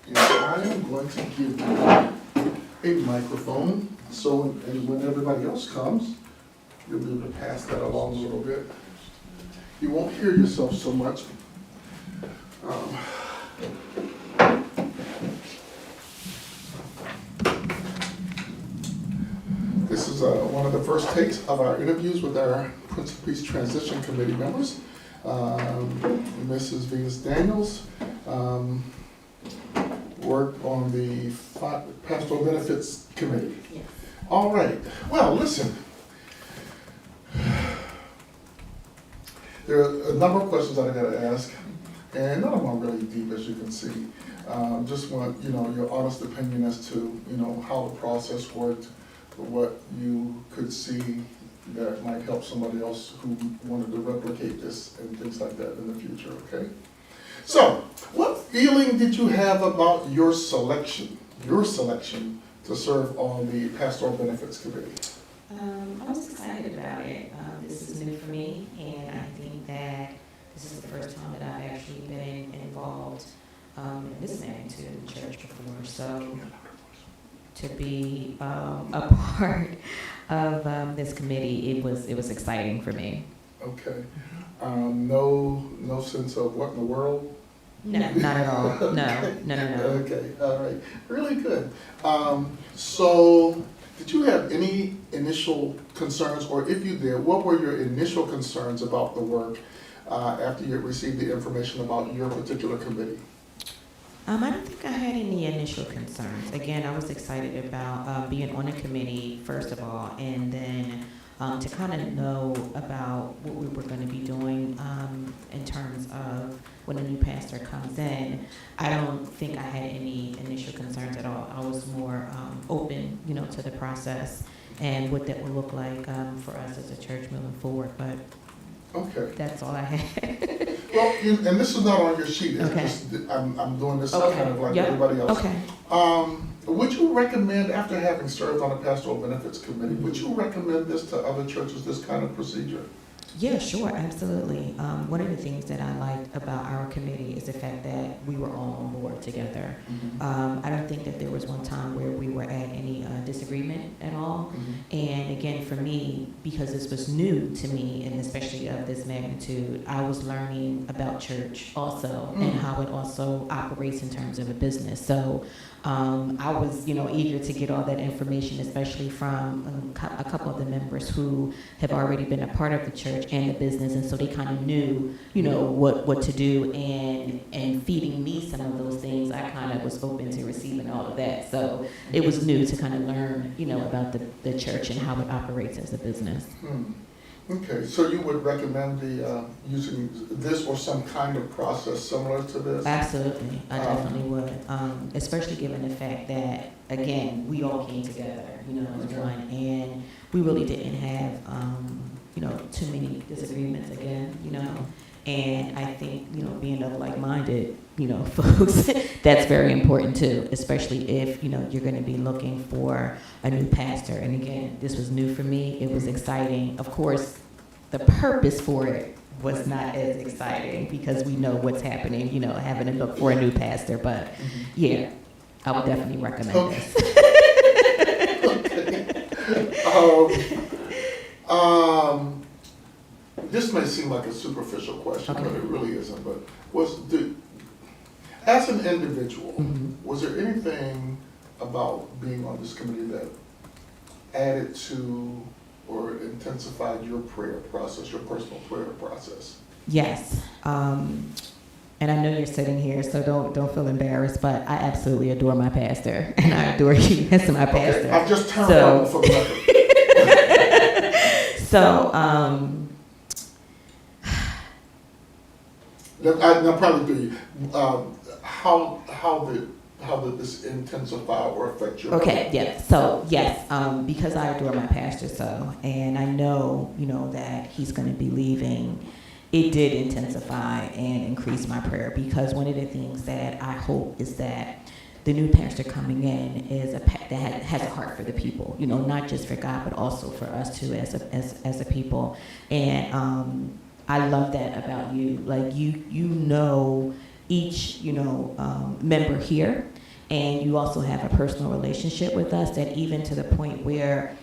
And I am going to give you a microphone, so and when everybody else comes, you'll be able to pass that along a little bit. You won't hear yourself so much. This is one of the first takes of our interviews with our Prince of Peace Transition Committee members. Mrs. Venus Daniels worked on the Pastoral Benefits Committee. Yes. All right. Well, listen. There are a number of questions that I got to ask, and none of them are really deep, as you can see. Just want your honest opinion as to how the process worked, what you could see that might help somebody else who wanted to replicate this and things like that in the future. Okay. So, what feeling did you have about your selection to serve on the Pastoral Benefits Committee? I was excited about it. This is new for me, and I think that this is the first time that I've actually been involved in this magnitude in the church before. So to be a part of this committee, it was exciting for me. Okay. No sense of what in the world? No, not at all. No. Okay, all right. Really good. So, did you have any initial concerns, or if you did, what were your initial concerns about the work after you received the information about your particular committee? I don't think I had any initial concerns. Again, I was excited about being on a committee, first of all, and then to kind of know about what we were going to be doing in terms of when a new pastor comes in. I don't think I had any initial concerns at all. I was more open, to the process and what that would look like for us as a church moving forward. But okay, that's all I had. Well, and this is not on your sheet. It's Okay. just, I'm doing this Okay. kind of like Yep. everybody else. Okay. Would you recommend, after having served on the Pastoral Benefits Committee, would you recommend this to other churches, this kind of procedure? Yeah, sure, absolutely. One of the things that I liked about our committee is the fact that we were all on board together. I don't think that there was one time where we were at any disagreement at all. And again, for me, because this was new to me, and especially of this magnitude, I was learning about church also and how it also operates in terms of a business. So I was, eager to get all that information, especially from a couple of the members who have already been a part of the church and the business, and so they kind of knew, what to do, and feeding me some of those things. I kind of was open to receiving all of that. So it was new to kind of learn, about the church and how it operates as a business. Okay, so you would recommend the using this or some kind of process similar to this? Absolutely, I definitely would, especially given the fact that, again, we all came together, as one, and we really didn't have, too many disagreements again, and I think, being of like-minded, folks, that's very important too, especially if, you're going to be looking for a new pastor. And again, this was new for me. It was exciting. Of course, the purpose for it was not as exciting because we know what's happening, having to look for a new pastor. But yeah, I would definitely recommend this. This may seem like a superficial question, but it really isn't. But as an individual, was there anything about being on this committee that added to or intensified your prayer process, your personal prayer process? Yes. And I know you're sitting here, so don't feel embarrassed, but I absolutely adore my pastor, and I adore you as my pastor. Okay, I've just turned on for the record. So, I'll probably do you. How did this intensify or affect your? Okay, yeah. So yes, because I adore my pastor and I know, that he's going to be leaving. It did intensify and increase my prayer, because one of the things that I hope is that the new pastor coming in is that has a heart for the people, not just for God, but also for us too as a people. And I love that about you. Like each member here, and you also have a personal relationship with us, that even to the point where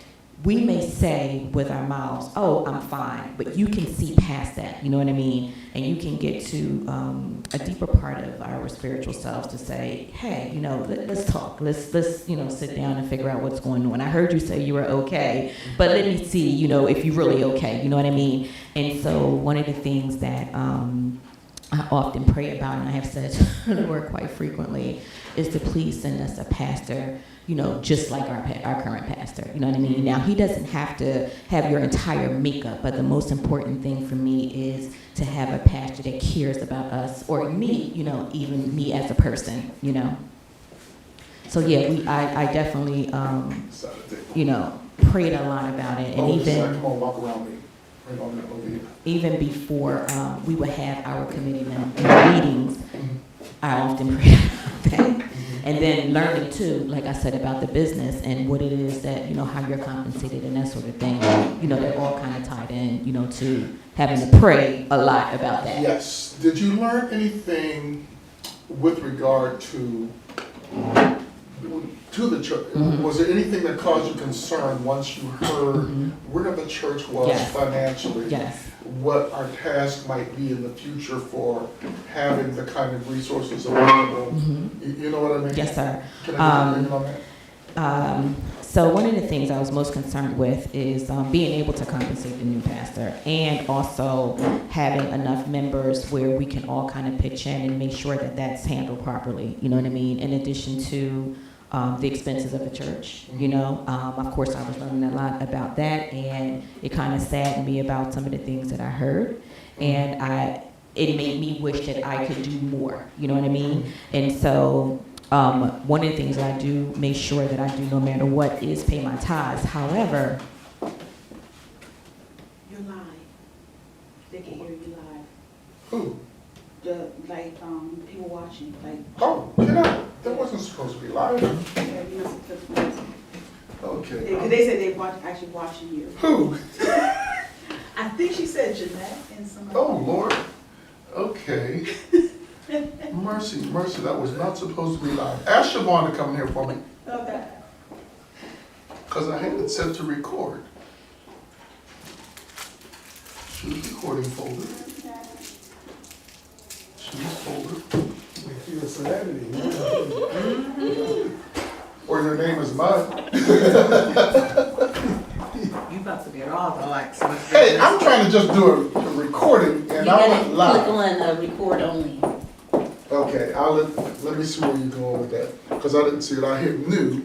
we may say with our mouths, oh, I'm fine, but you can see past that, you know what I mean? And you can get to a deeper part of our spiritual selves to say, hey, you know, let's talk. Let's, you know, sit down and figure out what's going on. I heard you say you were okay, but let me see, you know, if you're really okay, you know what I mean? And so one of the things that I often pray about, and I have said to the Lord quite frequently, is to please send us a pastor, you know, just like our current pastor, you know what I mean? Now, he doesn't have to have your entire makeup, but the most important thing for me is to have a pastor that cares about us, or me, you know, even me as a person, you know? So yeah, I definitely, you know, prayed a lot about it, and come on, walk around me. Right on that over here. Even before we would have our committee meetings, I often prayed about that. And then learning too, like I said, about the business and what it is that, you know, how you're compensated and that sort of thing. You know, they're all kind of tied in, you know, to having to pray a lot about that. Yes. Did you learn anything with regard to the church? Was there anything that caused you concern once you heard where the church was financially? Yes. What our task might be in the future for having the kind of resources available? You know what I mean? Yes, sir. Can I get on that? So one of the things I was most concerned with is being able to compensate the new pastor, and also having enough members where we can all kind of pitch in and make sure that that's handled properly, you know what I mean, in addition to the expenses of the church, you know. Of course, I was learning a lot about that, and it kind of saddened me about some of the things that I heard, and it made me wish that I could do more, you know what I mean? And so one of the things I do make sure that I do no matter what is pay my tithes. However, you're live. They can hear you live. Who? People watching, like. Oh, get out. That wasn't supposed to be live. Yeah, you know, Okay. because they said they actually watching you. Who? I think she said Jeanette and somebody. Oh, Lord. Okay. Mercy, that was not supposed to be live. Ask Siobhan to come here for me, Okay. because I had it set to record. Choose recording folder. Choose folder. If you're a celebrity, Or your name is Mud. You about to get all the likes. So it's Hey, good. I'm trying to just do a recording and You I gotta went live. click on record only. Okay, let me see where you're going with that, because I didn't see it. I hit new,